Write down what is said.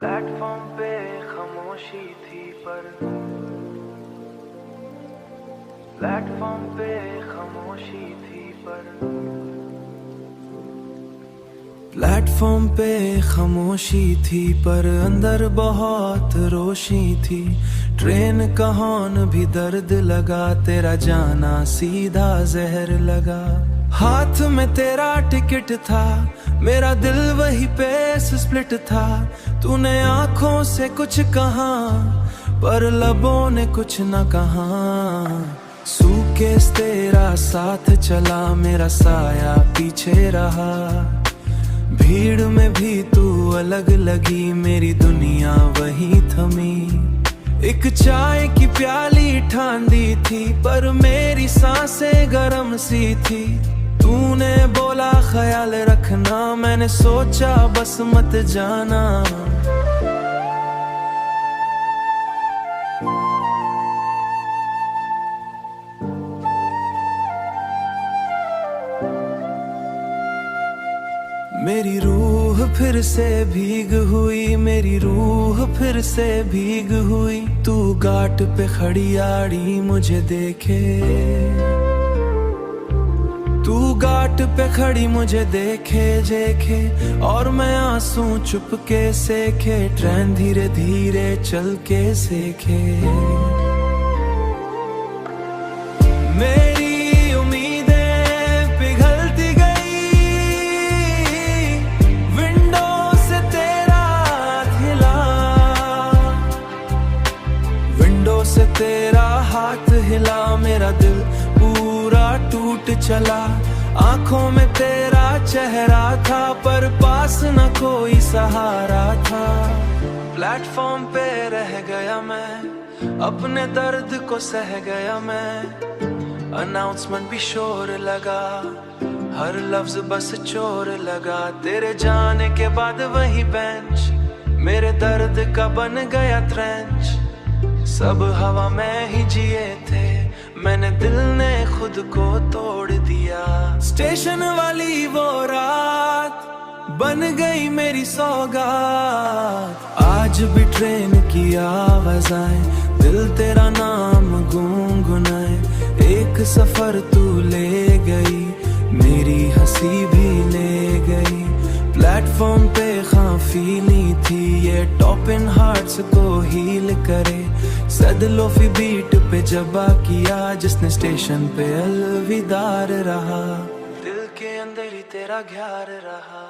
Platform पे खामोशी थी प्लेटफॉर्म पे खामोशी थी प्लेटफॉर्म पे खामोशी थी पर अंदर बहुत रोशनी थी। ट्रेन का हॉर्न भी दर्द लगा, तेरा जाना सीधा जहर लगा। हाथ में तेरा टिकट था, मेरा दिल वही पे स्प्लिट था। तूने आंखों से कुछ कहा पर लबों ने कुछ न कहा। सूटकेस तेरा साथ चला, मेरा साया पीछे रहा। भीड़ में भी तू अलग लगी, मेरी दुनिया वही थमी। एक चाय की प्याली ठांदी थी पर मेरी सांसें गरम सी थी। तूने बोला ख्याल रखना, मैंने सोचा बस मत जाना। मेरी रूह फिर से भीग हुई, मेरी रूह फिर से भीग हुई। तू घाट पे खड़ी आड़ी मुझे देखे, तू घाट पे खड़ी मुझे देखे और मैं आंसू चुपके सेके। ट्रेन धीरे धीरे चल के सेके। मेरी उम्मीदें पिघलती गई, विंडो से तेरा हाथ हिला, विंडो से तेरा हाथ हिला। मेरा दिल पूरा टूट चला। आंखों में तेरा चेहरा था पर पास न कोई सहारा था। प्लेटफॉर्म पे रह गया मैं, अपने दर्द को सह गया मैं। अनाउंसमेंट भी शोर लगा, हर लफ्ज बस चोर लगा। तेरे जाने के बाद वही बेंच मेरे दर्द का बन गया ट्रेंच। सब हवा में ही जिए थे, मैंने दिल ने खुद को तोड़ दिया। स्टेशन वाली वो रात बन गई मेरी सौगात। आज भी ट्रेन की आवाज आए, दिल तेरा नाम गुनगुनाए। एक सफर तू ले गई, मेरी हंसी भी ले गई। प्लेटफॉर्म पे खाफिली थी, ये टॉप इन हार्ट्स को हील करे। सदलोफी बीट पे जबा किया, जिसने स्टेशन पे अलविदार रहा। दिल के अंदर ही तेरा घ्यार रहा।